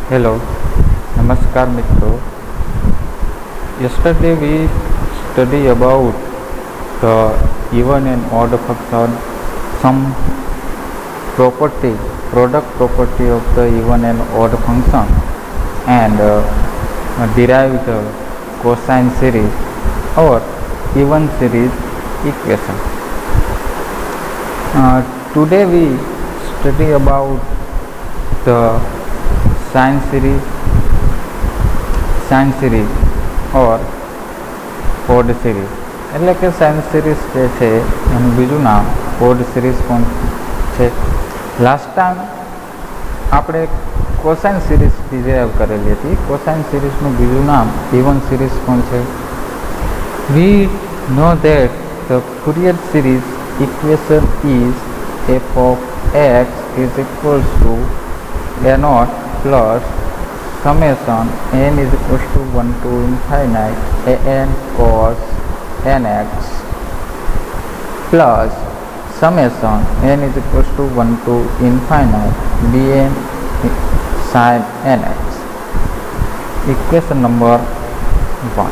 Hello, Namaskar Mitro. Yesterday we studied about the even and odd function, some product property of the even and odd function, and derived the cosine series or even series equation. Today we study about the sine series or odd series. એટલે કે sign series જે છે એનું બીજું નામ odd series પણ છે. Last time આપણે કોસાઇન સિરીઝ ડિરાઈવ કરેલી હતી. કોસાઇન સિરીઝનું બીજું નામ ઇવન સિરીઝ પણ છે. We know that the Fourier series equation is f of x is equals to a naught plus summation n is equals to 1 to infinite an cos nx plus summation n is equals to 1 to infinite bn sin nx. Equation number 1.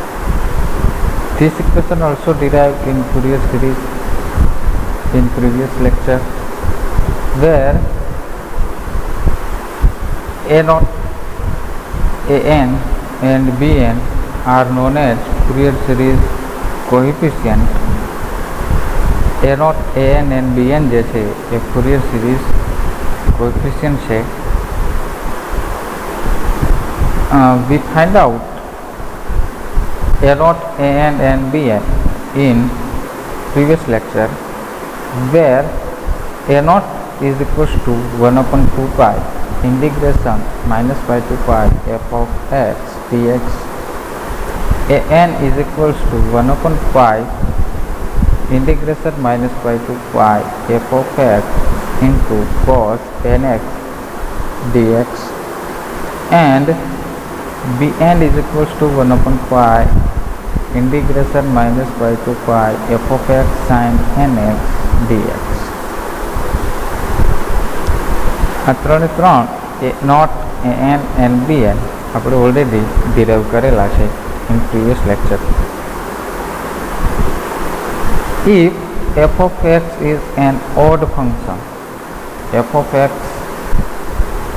This equation also derived in Fourier series in previous lecture, where a0, an and bn are known as Fourier series coefficient. a0, an and bn જે છે એ Fourier series coefficient છે. We find out a0, an and bn in previous lecture, where a0 is equals to 1 upon 2 pi integration minus pi to pi f of x dx. an is equals to 1 upon pi integration minus pi to pi f of x into cos nx dx, and bn is equals to 1 upon pi integration minus pi to pi f of x sin nx dx. આ ત્રણે એ not an and bn આપણે already derive કરેલા છે in previous lecture. If f of x is an odd function, f of x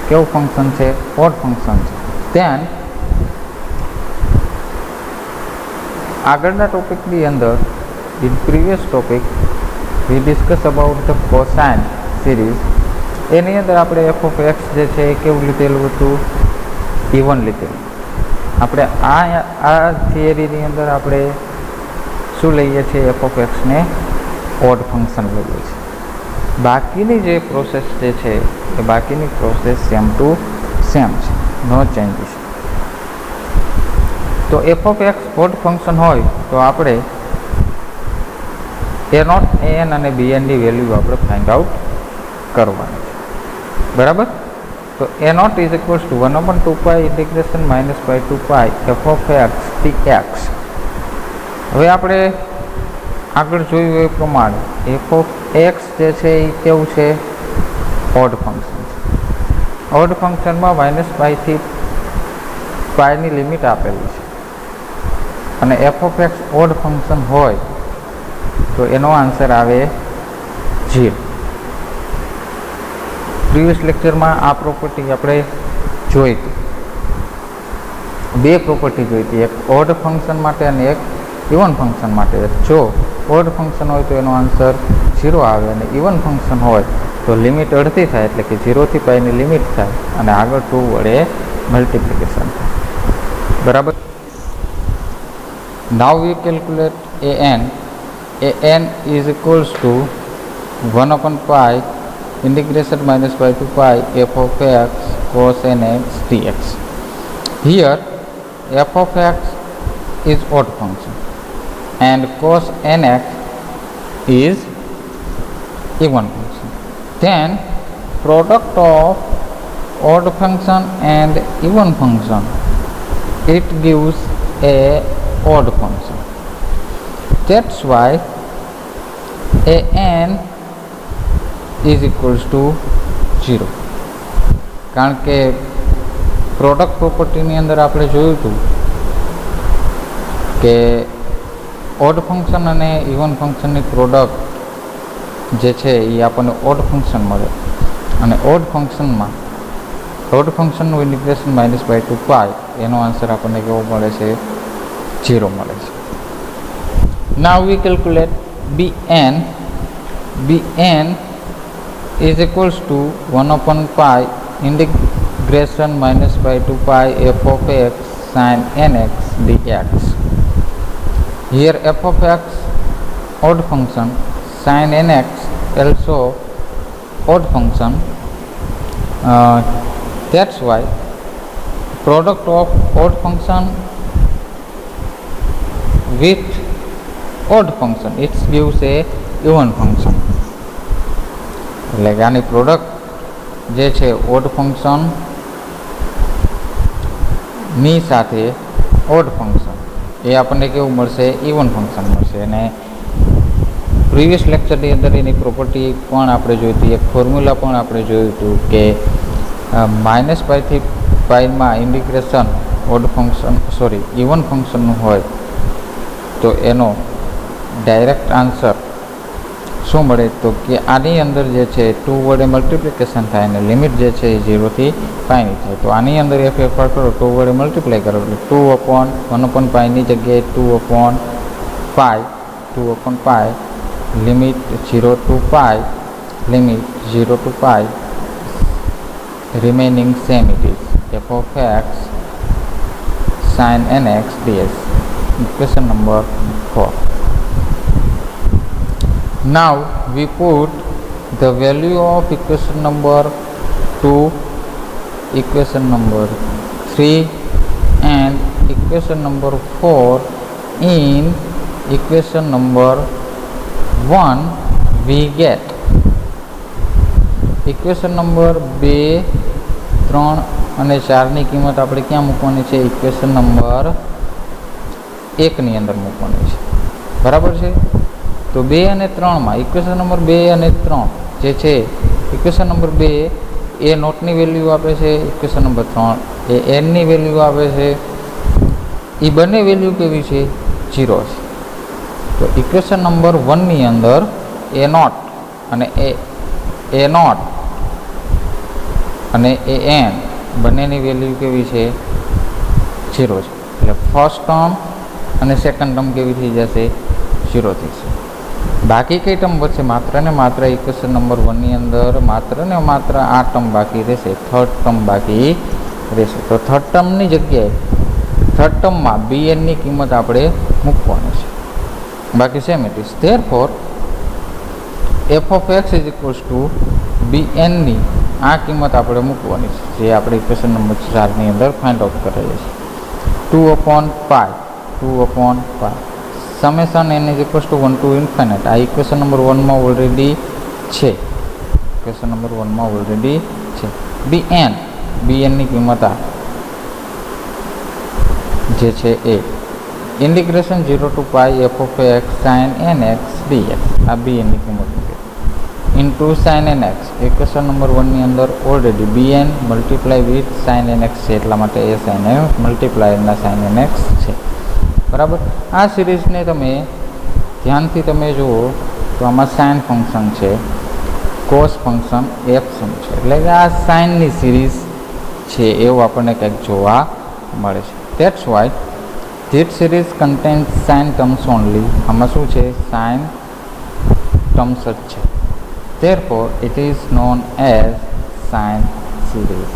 કેવું function છે? odd function છે. then આગળના ટોપિકની અંદર in previous topic we discuss about the cosine series. એની અંદર આપણે એફ ઓફ એક્સ જે છે એ કેવું લીધેલું હતું? ઇવન લીધેલું. આપણે આ થિયરીની અંદર આપણે શું લઈએ છીએ? એફ ઓફ એક્સને ઓડ ફંક્શન લઈએ છીએ. બાકીની જે પ્રોસેસ જે છે એ બાકીની પ્રોસેસ સેમ ટુ સેમ છે, નો ચેન્જીસ. તો F of x odd function હોય તો આપણે a0, an અને bnની વેલ્યુ આપણે ફાઇન્ડ આઉટ કરવાની. બરાબર? તો a0 is equals to 1 upon 2 pi integration minus pi to pi f of x dx. હવે આપણે આગળ જોયું એ પ્રમાણે f of x જે છે એ કેવું છે? ઓડ ફંક્શન છે. ઓડ ફંક્શનમાં માઇનસ પાઈથી પાઈની લિમિટ આપેલી છે, અને f of x odd function હોય તો એનો આન્સર આવે 0. પ્રીવિયસ લેક્ચરમાં આ પ્રોપર્ટી આપણે જોઈ હતી. બે પ્રોપર્ટી જોઈ હતી, એક ઓડ ફંક્શન માટે અને એક ઇવન ફંક્શન માટે. જો ઓડ ફંક્શન હોય તો એનો આન્સર 0 આવે, અને ઇવન ફંક્શન હોય તો લિમિટ અડધી થાય, એટલે કે 0 થી પાઈની લિમિટ થાય અને આગળ 2 વડે મલ્ટિપ્લિકેશન થાય. બરાબર? નાવ વી calculate an is equals to 1 upon pi integration minus pi to pi f of x cos nx dx. Here f of x is odd function and cos nx is even function. Then product of odd function and even function, it gives a odd function. That's why an is equals to 0. કારણ કે product પ્રોપર્ટીની અંદર આપણે જોયું હતું કે odd function અને even ફંક્શનની product જે છે એ આપણને ઓડ ફંક્શન મળે, અને ઓડ ફંક્શનનું ઇન્ટિગ્રેશન -/2 એનો આન્સર આપણને કેવો મળે છે? 0 મળે છે. નાવ વી calculate Bn is equals to 1/π integration -/2 f of x sin nx dx. Here f of x odd function, sin nx also odd function. That's why product of odd function with odd function it gives a even function. એટલે કે આની product જે છે odd function ની સાથે odd function એ આપણને કેવું મળશે? ઇવન ફંક્શન મળશે. અને પ્રીવિયસ લેક્ચરની અંદર એની પ્રોપર્ટી પણ આપણે જોઈ હતી, એક ફોર્મ્યુલા પણ આપણે જોયું હતું કે -π થી πમાં ઇન્ટિગ્રેશન ઓડ ફંક્શન ઇવન ફંક્શનનું હોય તો એનો ડાયરેક્ટ આન્સર શું મળે? તો કે આની અંદર જે છે 2 વડે મલ્ટિપ્લિકેશન થાય અને લિમિટ જે છે એ 0 થી π ની થાય. તો આની અંદર એ ફેરફાર કરો, 2 વડે મલ્ટીપ્લાય કરો એટલે 2/1/πની જગ્યાએ 2/π limit 0 to π, limit 0 to π, remaining same it is f of x sin nx ds. Equation number 4. Now we put the value of equation number 2, equation number 3 and equation number 4 in equation number 1 we get equation number 2, 3 અને 4 ની કિંમત આપણે ક્યાં મૂકવાની છે? Equation number 1 ની અંદર મૂકવાની છે. બરાબર છે? તો 2 અને 3માં ઇક્વેશન નંબર 2 અને 3 જે છે, ઇક્વેશન નંબર 2 એ નોટની વેલ્યુ આપે છે, ઇક્વેશન નંબર 3 એ એનની વેલ્યુ આપે છે. એ બંને વેલ્યુ કેવી છે? 0 છે. તો ઇક્વેશન નંબર 1 ની અંદર એ નોટ અને એ નોટ અને એ એન બંનેની વેલ્યુ કેવી છે? 0 છે. એટલે ફર્સ્ટ ટર્મ અને સેકન્ડ ટર્મ કેવી થઈ જશે? 0 થશે. બાકી કઈ ટર્મ વચ્ચે? માત્ર ને માત્ર ઇક્વેશન નંબર 1 ની અંદર માત્ર ને માત્ર આ ટર્મ બાકી રહેશે, થર્ડ ટર્મ બાકી રહેશે. તો થર્ડ ટર્મની જગ્યાએ થર્ડ ટર્મમાં bn ની કિંમત આપણે મૂકવાની છે, બાકી same it is. Therefore f of x is equals to bn ની આ કિંમત આપણે મૂકવાની છે, જે આપણે ઇક્વેશન નંબર 4 ની અંદર ફાઇન્ડ આઉટ કરેલી છે. 2/π summation n is equals to 1 to infinite. આ ઇક્વેશન નંબર 1 માં ઓલરેડી છે, ઇક્વેશન નંબર 1 માં ઓલરેડી છે. bn ની કિંમત આ જે છે એ integration 0 to π f of x sin nx dx. આ bn ની કિંમત into sin nx. Equation number 1 ની અંદર already bn multiply with sin nx છે, એટલા માટે એ sin nx મલ્ટીપ્લાયના sin nx છે. બરાબર. આ સિરીઝને તમે ધ્યાનથી તમે જુઓ તો આમાં સાઇન ફંક્શન છે, કોસ ફંક્શન, એપ્સન છે, એટલે કે આ સાઇનની સિરીઝ છે એવું આપણને કંઈક જોવા મળે છે. That's why this series contains sine terms only. આમાં શું છે? સાઇન ટર્મ્સ જ છે. Therefore it is known as sine series.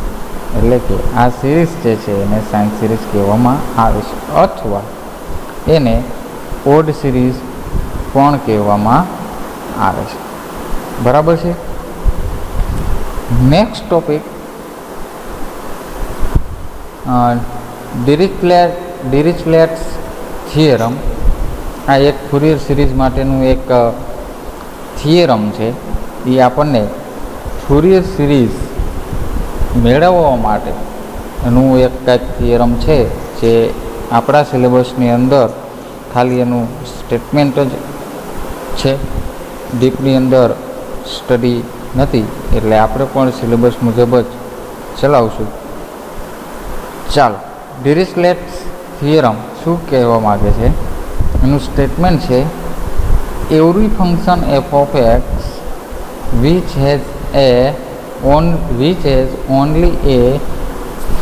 એટલે કે આ સિરીઝ જે છે એને સાઇન સિરીઝ કહેવામાં આવે છે, અથવા એને ઓડ સિરીઝ પણ કહેવામાં આવે છે. બરાબર છે. Next topic Dirichlet's theorem. આ એક ફુરિયર સિરીઝ માટેનું એક થિયરમ છે. એ આપણને ફુરિયર સિરીઝ મેળવવા માટે એનું એક કંઈક થિયરમ છે જે આપણા સિલેબસની અંદર ખાલી એનું સ્ટેટમેન્ટ જ છે, ડીપની અંદર સ્ટડી નથી, એટલે આપણે પણ સિલેબસ મુજબ જ ચલાવશું. ચાલો, ડિરિચલેટ્સ થિયરમ શું કહેવા માગે છે? એનું સ્ટેટમેન્ટ છે every function F of x which has only a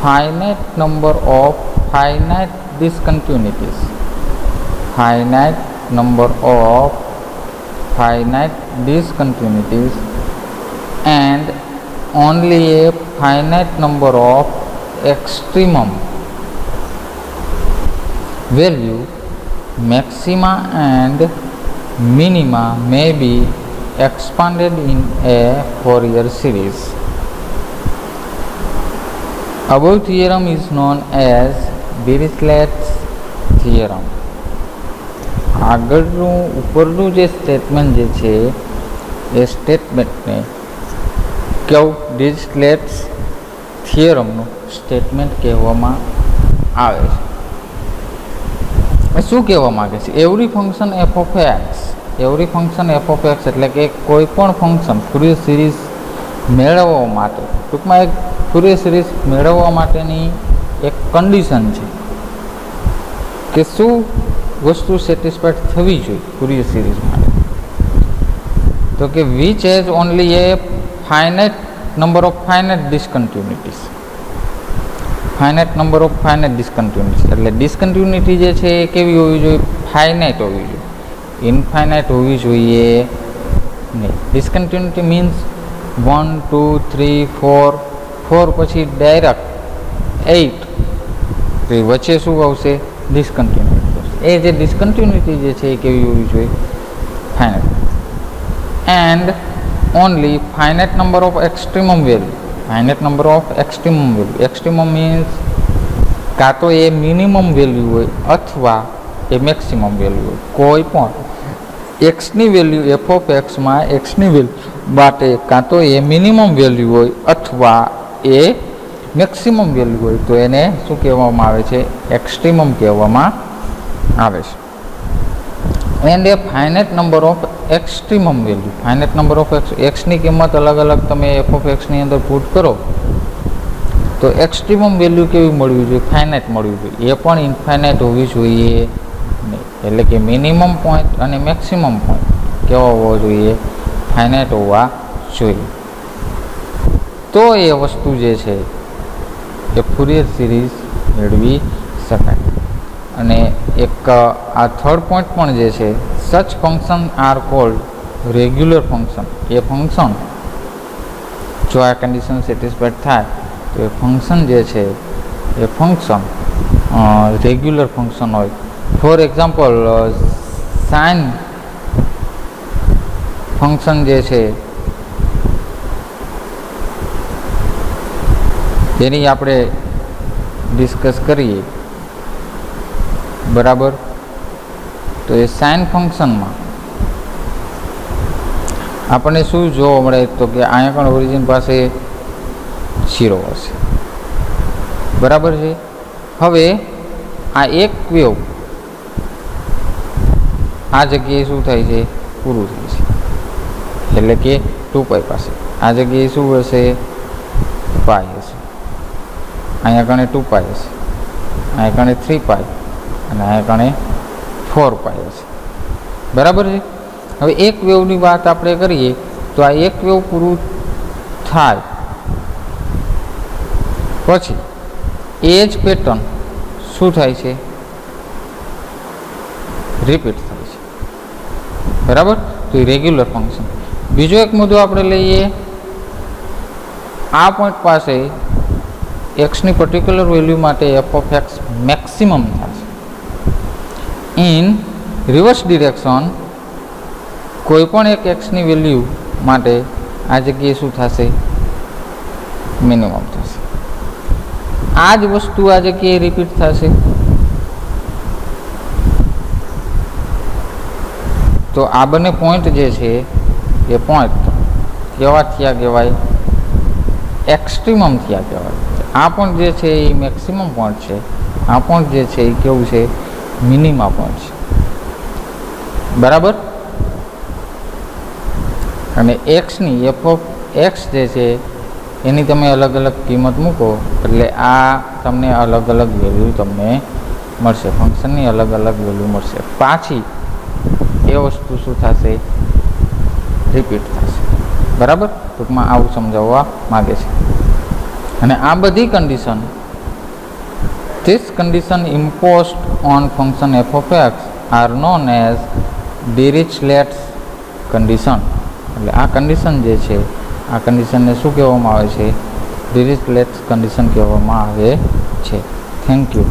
finite number of finite discontinuities and only a finite number of extremum value maxima and minima may be expanded in a Fourier series. Above theorem is known as DIRICHLET'S theorem. આગળનું ઉપરનું જે statement જે છે એ સ્ટેટમેન્ટને કેવું ડિરિચલેટ્સ થિયરમનું statement કહેવામાં આવે છે. શું કહેવા માગે છે? Every function F of x, every function F of x એટલે કે કોઈ પણ ફંક્શન ફુરિયર સિરીઝ મેળવવા માટે, ટૂંકમાં એક ફુરિયર સિરીઝ મેળવવા માટેની એક કન્ડિશન છે કે શું વસ્તુ સેટિસ્ફાઈડ થવી જોઈએ ફુરિયર સિરીઝ માટે, તો કે which has only a finite number of finite discontinuities. Finite number of finite discontinuities એટલે ડિસકન્ટિન્યુટી જે છે એ કેવી હોવી જોઈએ? ફાઇનાઇટ હોવી જોઈએ, ઇનફાઇનાઇટ હોવી જોઈએ નહીં. ડિસકન્ટિન્યુટી મીન્સ 1 2 3 4 4 પછી ડાયરેક્ટ 8, તો એ વચ્ચે શું આવશે? ડિસકન્ટિન્યુટી. એ જે ડિસકન્ટિન્યુટી જે છે એ કેવી હોવી જોઈએ? Finite. And only finite number of extremum value. Finite number of extremum value. Extremum means કાં તો એ મિનિમમ વેલ્યુ હોય અથવા એ મેક્સિમમ વેલ્યુ હોય. કોઈ પણ એક્સની વેલ્યુ એફ ઓફ એક્સમાં એક્સની વેલ્યુ માટે કાં તો એ મિનિમમ વેલ્યુ હોય અથવા એ મેક્સિમમ વેલ્યુ હોય તો એને શું કહેવામાં આવે છે? એક્સ્ટ્રીમમ કહેવામાં આવે છે. And a finite number of extremum value. Finite number of એક્સની કિંમત અલગ અલગ તમે એફ ઓફ એક્સની અંદર પુટ કરો તો એક્સ્ટ્રીમમ વેલ્યુ કેવી મળવી જોઈએ? ફાઇનાઇટ મળવી જોઈએ. એ પણ ઇનફાઇનાઇટ હોવી જોઈએ નહીં. એટલે કે મિનિમમ પોઈન્ટ અને મેક્સિમમ પોઈન્ટ કેવા હોવા જોઈએ? ફાઇનાઇટ હોવા જોઈએ. તો એ વસ્તુ જે છે એ ફુરિયર સિરીઝ મેળવી શકાય. અને એક આ થર્ડ પોઈન્ટ પણ જે છે, such function are called regular function. એ ફંક્શન જો આ કન્ડિશન સેટિસ્ફાઈડ થાય તો એ ફંક્શન જે છે એ ફંક્શન રેગ્યુલર ફંક્શન હોય. ફોર એક્ઝામ્પલ સાઇન ફંક્શન જે છે એની આપણે ડિસ્કસ કરીએ, બરાબર? તો એ સાઇન ફંક્શનમાં આપણને શું જોવા મળે? તો કે અહીંયા પણ ઓરિજિન પાસે 0 હશે, બરાબર છે. હવે આ એક વેવ આ જગ્યાએ શું થાય છે? પૂરું થાય છે. એટલે કે 2π પાસે આ જગ્યાએ શું હશે? π હશે. અહીંયા કણે 2π હશે, અહીંયા કણે 3π અને અહીંયા કણે 4π હશે, બરાબર છે. હવે એક વેવની વાત આપણે કરીએ તો આ એક વેવ પૂરું થાય પછી એ જ પેટર્ન શું થાય છે? રિપીટ થાય છે, બરાબર? તો એ રેગ્યુલર ફંક્શન. બીજો એક મુદ્દો આપણે લઈએ, આ પોઈન્ટ પાસે એક્સની પર્ટિક્યુલર વેલ્યુ માટે એફ ઓફ એક્સ મેક્સિમમ થશે. ઇન રિવર્સ ડિરેક્શન કોઈ પણ એક એક્સની વેલ્યુ માટે આ જગ્યાએ શું થશે? મિનિમમ થશે. આ જ વસ્તુ આ જગ્યાએ રિપીટ થશે. તો આ બંને પોઈન્ટ જે છે એ પોઈન્ટ કેવા થયા કહેવાય? એક્સ્ટ્રીમમ થયા કહેવાય. આ પોઈન્ટ જે છે એ મેક્સિમમ પોઈન્ટ છે, આ પોઈન્ટ જે છે એ કેવું છે? મિનિમમ પોઈન્ટ છે, બરાબર? અને એક્સની એફ ઓફ એક્સ જે છે એની તમે અલગ અલગ કિંમત મૂકો એટલે આ તમને અલગ અલગ વેલ્યુ તમને મળશે, ફંક્શનની અલગ અલગ વેલ્યુ મળશે. પાછી એ વસ્તુ શું થશે, રિપીટ થશે. બરાબર, ટૂંકમાં આવું સમજાવવા માગે છે. અને આ બધી condition, this condition imposed on function f of x are known as DIRICHLET'S condition. એટલે આ કન્ડિશન જે છે, આ કન્ડિશનને શું કહેવામાં આવે છે, ડિરિચલેટ્સ કન્ડિશન કહેવામાં આવે છે. Thank you.